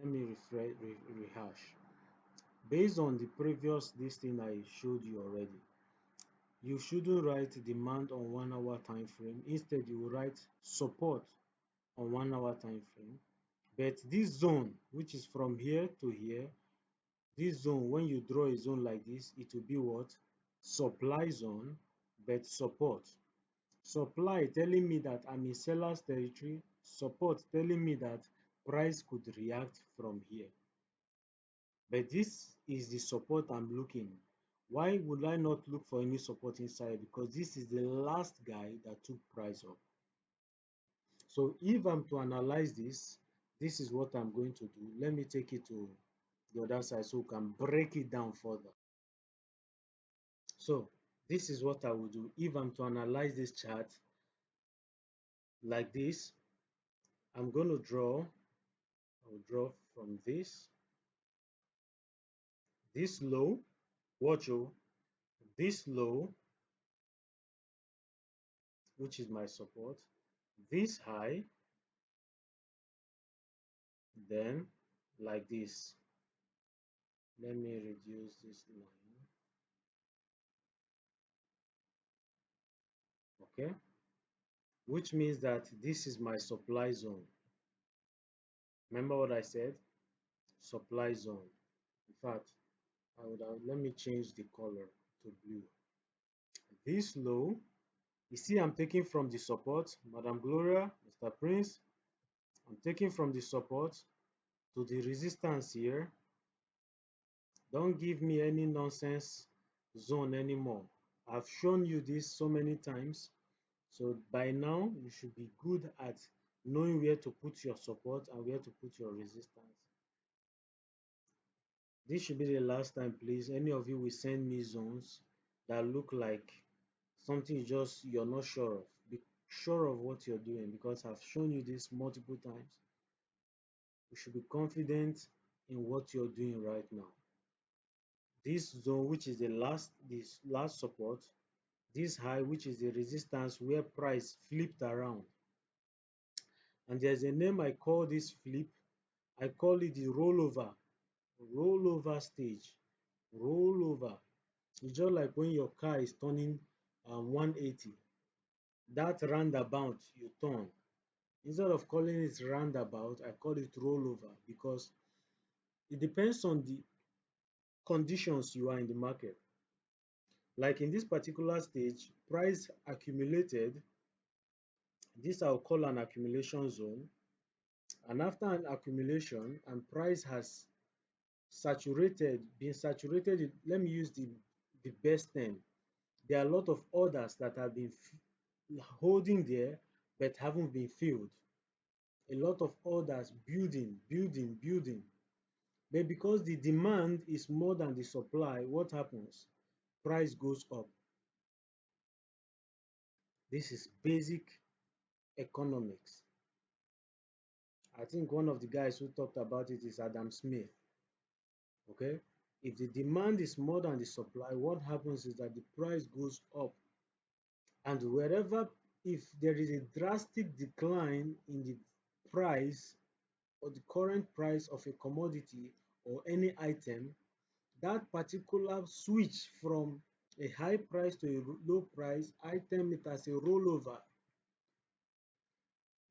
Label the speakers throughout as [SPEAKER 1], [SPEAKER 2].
[SPEAKER 1] Let me rehash. Based on the previous this thing I showed you already, you shouldn't write demand on 1 hour time frame. Instead, you will write support on 1 hour time frame. But this zone, which is from here to here, this zone, when you draw a zone like this, it will be what? Supply zone, but support. Supply telling me that I'm in seller's territory. Support telling me that price could react from here. But this is the support I'm looking. Why would I not look for any support inside? Because this is the last guy that took price up. So if I'm to analyze this is what I'm going to do. Let me take it to the other side so we can break it down further. So this is what I will do. If I'm to analyze this chart like this, I'm going to draw. I will draw from this low, watch oh, this low, which is my support, this high, then like this. Let me reduce this line. Okay, which means that this is my supply zone. Remember what I said? Supply zone. In fact, let me change the color to blue. This low, you see I'm taking from the support, Madam Gloria, Mr. Prince, I'm taking from the support to the resistance here. Don't give me any nonsense zone anymore. I've shown you this so many times. So by now, you should be good at knowing where to put your support and where to put your resistance. This should be the last time, please. Any of you will send me zones that look like something you're not sure of. Be sure of what you're doing because I've shown you this multiple times. You should be confident in what you're doing right now. This zone, which is this last support, this high, which is the resistance where price flipped around. And there's a name I call this flip. I call it the rollover stage. Rollover. It's just like when your car is turning 180. That roundabout you turn. Instead of calling it roundabout, I call it rollover because it depends on the conditions you are in the market. Like in this particular stage, price accumulated. This I'll call an accumulation zone. And after an accumulation and price has been saturated, let me use the best term. There are a lot of orders that have been holding there but haven't been filled. A lot of orders building. But because the demand is more than the supply, what happens? Price goes up. This is basic economics. I think one of the guys who talked about it is Adam Smith. Okay? If the demand is more than the supply, what happens is that the price goes up. And if there is a drastic decline in the price or the current price of a commodity or any item, that particular switch from a high price to a low price, I term it as a rollover.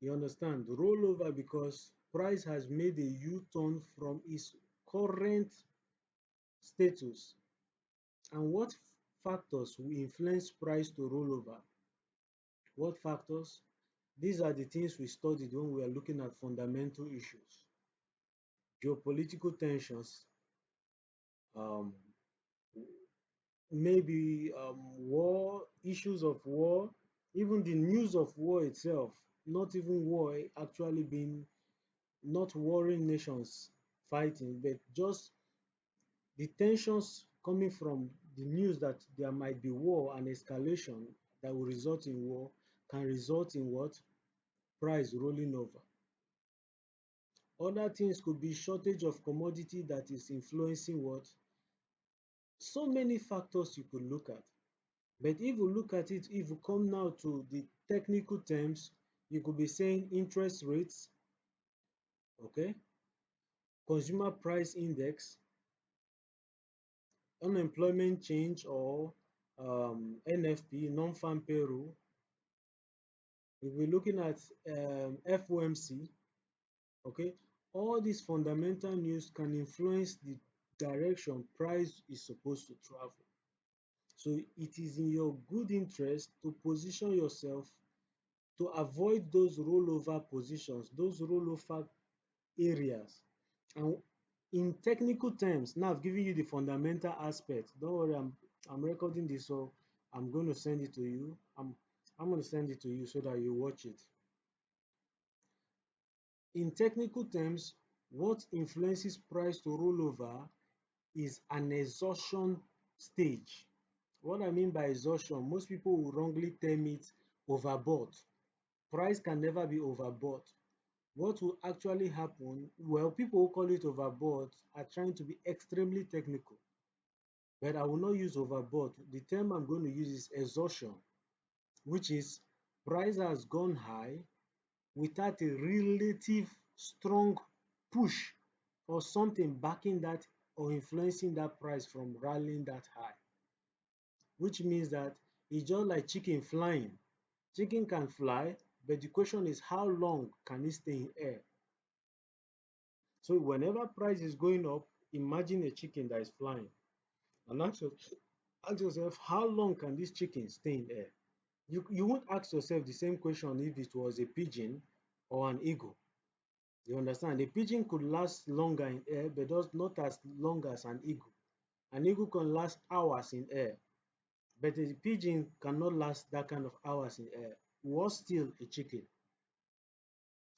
[SPEAKER 1] You understand? Rollover because price has made a U-turn from its current status. And what factors will influence price to rollover? What factors? These are the things we studied when we are looking at fundamental issues. Geopolitical tensions, um, maybe war, issues of war, even the news of war itself, not even war actually being, not warring nations fighting, but just the tensions coming from the news that there might be war and escalation that will result in war can result in what? Price rolling over. Other things could be shortage of commodity that is influencing what? So many factors you could look at. But if you look at it, if you come now to the technical terms, you could be saying interest rates, okay, consumer price index, unemployment change or NFP, non-farm payroll. If we're looking at FOMC, okay, all these fundamental news can influence the direction price is supposed to travel. So it is in your good interest to position yourself to avoid those rollover positions, those rollover areas. And in technical terms, now I've given you the fundamental aspect. Don't worry, I'm recording this, so I'm going to send it to you. I'm going to send it to you so that you watch it. In technical terms, what influences price to roll over is an exhaustion stage. What I mean by exhaustion, most people will wrongly term it overbought. Price can never be overbought. What will actually happen, well, people who call it overbought are trying to be extremely technical, but I will not use overbought. The term I'm going to use is exhaustion, which is price has gone high without a relative strong push or something backing that or influencing that price from rallying that high, which means that it's just like chicken flying. Chicken can fly, but the question is how long can it stay in air? So whenever price is going up, imagine a chicken that is flying and ask yourself, how long can this chicken stay in air? You won't ask yourself the same question if it was a pigeon or an eagle. You understand? A pigeon could last longer in air, but does not as long as an eagle. An eagle can last hours in air, but a pigeon cannot last that kind of hours in air. Was still a chicken.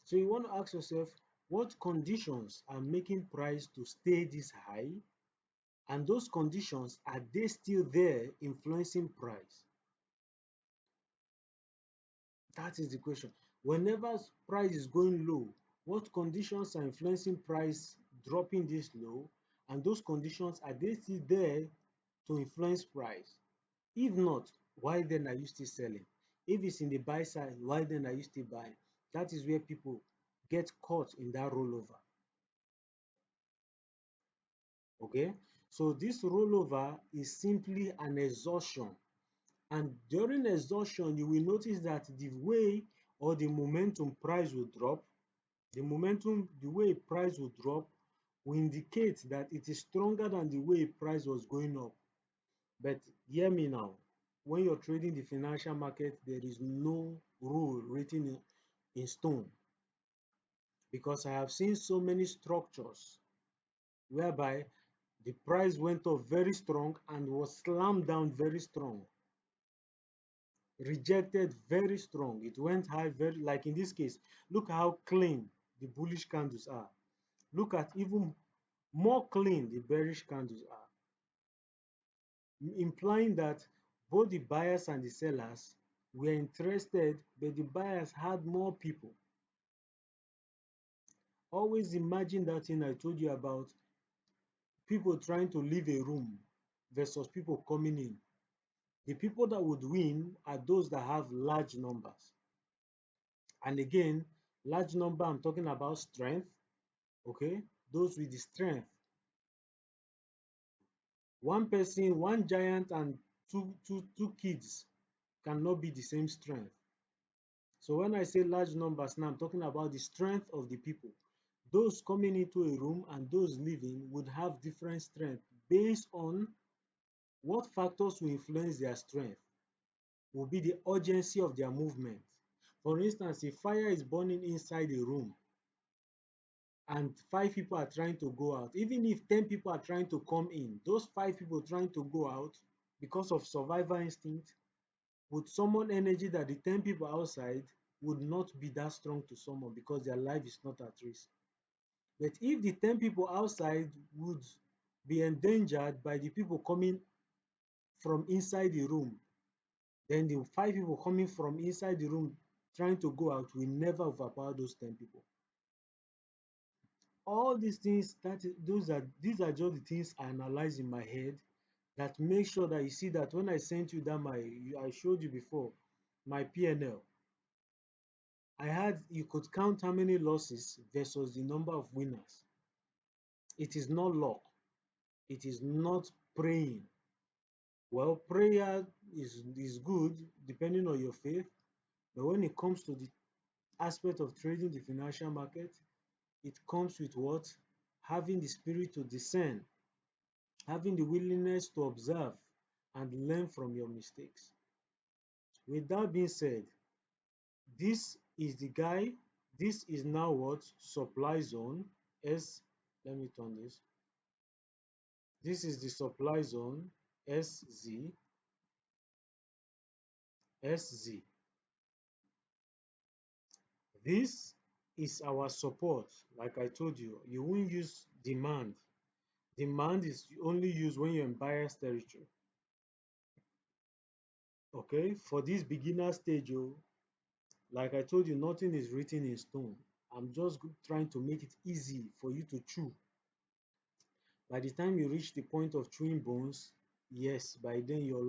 [SPEAKER 1] So you want to ask yourself, what conditions are making price to stay this high? And those conditions, are they still there influencing price? That is the question. Whenever price is going low, what conditions are influencing price dropping this low? And those conditions, are they still there to influence price? If not, why then are you still selling? If it's in the buy side, why then are you still buying? That is where people get caught in that rollover. Okay, so this rollover is simply an exhaustion. And during exhaustion, you will notice that the way or the momentum price will drop, the way price will drop will indicate that it is stronger than the way price was going up. But hear me now, when you're trading the financial market, there is no rule written in stone, because I have seen so many structures whereby the price went up very strong and was slammed down very strong, rejected very strong. It went high very, like in this case, look how clean the bullish candles are. Look at even more clean the bearish candles are, implying that both the buyers and the sellers were interested, but the buyers had more people. Always imagine that thing I told you about, people trying to leave a room versus people coming in. The people that would win are those that have large numbers. And again, large number, I'm talking about strength, okay? Those with the strength. One person, one giant and two kids cannot be the same strength. So when I say large numbers now, I'm talking about the strength of the people. Those coming into a room and those leaving would have different strength based on what factors will influence their strength, will be the urgency of their movement. For instance, if fire is burning inside a room and 5 people are trying to go out, even if 10 people are trying to come in, those 5 people trying to go out because of survival instinct would summon energy that the 10 people outside would not be that strong to summon because their life is not at risk. But if the 10 people outside would be endangered by the people coming from inside the room, then the 5 people coming from inside the room trying to go out will never overpower those 10 people. All these things, these are just the things I analyze in my head that make sure that you see that when I sent you that I showed you before, my P&L, you could count how many losses versus the number of winners. It is not luck. It is not praying. Well, prayer is good depending on your faith, but when it comes to the aspect of trading the financial market, it comes with what? Having the spirit to discern, having the willingness to observe and learn from your mistakes. With that being said, this is the guy, this is now what? Supply zone. S, let me turn this. This is the supply zone, SZ, SZ. This is our support. Like I told you, you won't use demand. Demand is only used when you're in buyer's territory. Okay, for this beginner stage, oh, like I told you, nothing is written in stone. I'm just trying to make it easy for you to chew. By the time you reach the point of chewing bones, yes, by then your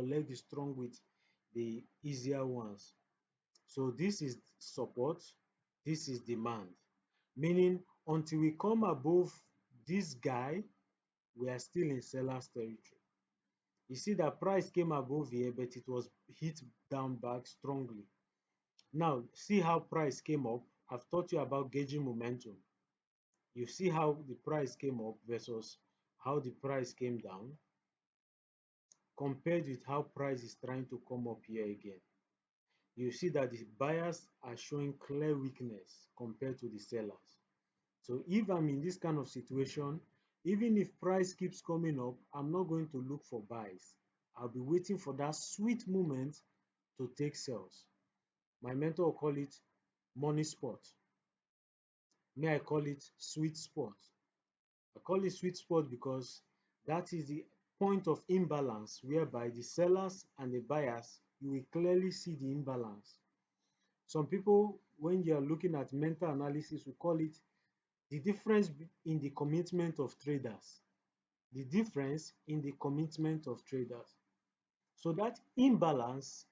[SPEAKER 1] leg is strong with the easier ones. So this is support, this is demand. Meaning until we come above this guy, we are still in seller's territory. You see that price came above here, but it was hit down back strongly. Now, see how price came up. I've taught you about gauging momentum. You see how the price came up versus how the price came down, compared with how price is trying to come up here again. You see that the buyers are showing clear weakness compared to the sellers. So if I'm in this kind of situation, even if price keeps coming up, I'm not going to look for buys. I'll be waiting for that sweet moment to take sales. My mentor will call it money spot. Me, I call it sweet spot. I call it sweet spot because that is the point of imbalance whereby the sellers and the buyers, you will clearly see the imbalance. Some people, when you are looking at mental analysis, we call it the difference in the commitment of traders. The difference in the commitment of traders. So that imbalance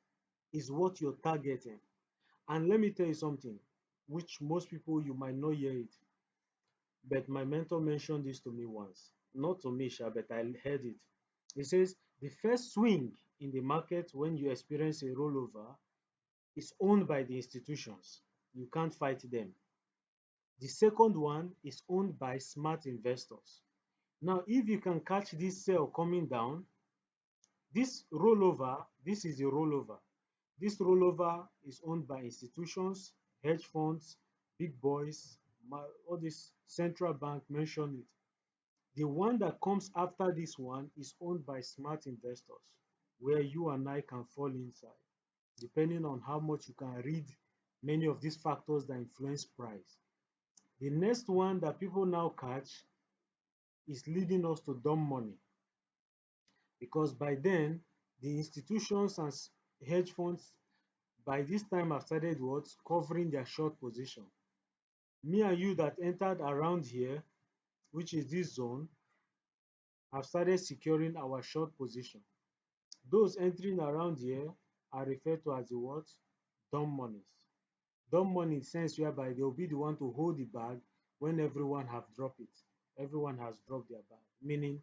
[SPEAKER 1] is what you're targeting. And let me tell you something, which most people you might not hear it, but my mentor mentioned this to me once. Not to me, Sha, but I heard it. He says the first swing in the market when you experience a rollover is owned by the institutions. You can't fight them. The second one is owned by smart investors. Now, if you can catch this sell coming down, this rollover, this is a rollover. This rollover is owned by institutions, hedge funds, big boys, all this central bank mentioned it. The one that comes after this one is owned by smart investors, where you and I can fall inside, depending on how much you can read many of these factors that influence price. The next one that people now catch is leading us to dumb money, because by then the institutions and hedge funds by this time have started what? Covering their short position. Me and you that entered around here, which is this zone, have started securing our short position. Those entering around here are referred to as the what? Dumb monies. Dumb money in the sense whereby they will be the one to hold the bag when everyone have dropped it. Everyone has dropped their bag, meaning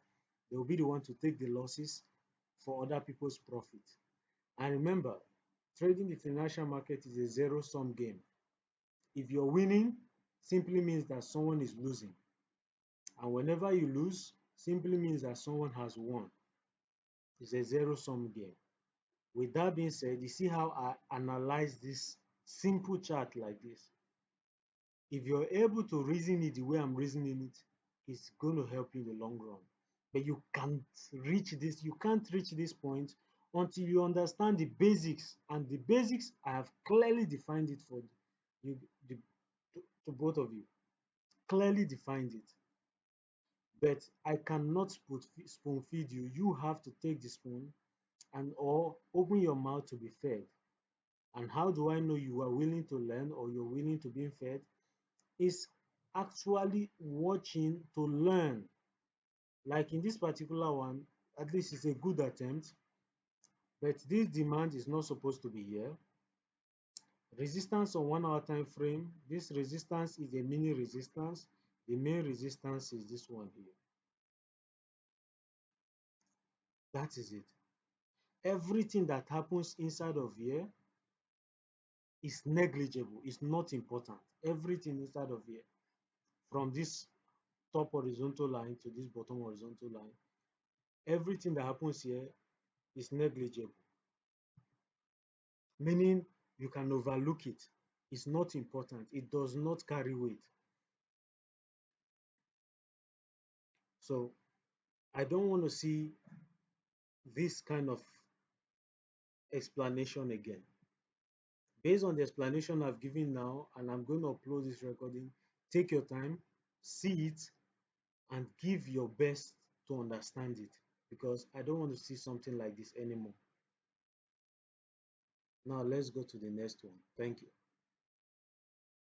[SPEAKER 1] they will be the one to take the losses for other people's profit. And remember, trading the financial market is a zero-sum game. If you're winning, simply means that someone is losing. And whenever you lose, simply means that someone has won. It's a zero-sum game. With that being said, you see how I analyze this simple chart like this. If you're able to reason it the way I'm reasoning it, it's going to help you in the long run. But you can't reach this point until you understand the basics. And the basics, I have clearly defined it for you, to both of you. Clearly defined it. But I cannot spoon feed you. You have to take the spoon and or open your mouth to be fed. And how do I know you are willing to learn or you're willing to be fed? Is actually watching to learn. Like in this particular one, at least it's a good attempt, but this demand is not supposed to be here. Resistance on 1 hour time frame. This resistance is a mini resistance. The main resistance is this one here. That is it. Everything that happens inside of here is negligible, it's not important. Everything inside of here, from this top horizontal line to this bottom horizontal line, everything that happens here is negligible, meaning you can overlook it. It's not important. It does not carry weight. So I don't want to see this kind of explanation again. Based on the explanation I've given now, and I'm going to upload this recording, take your time, see it, and give your best to understand it, because I don't want to see something like this anymore. Now let's go to the next one. Thank you.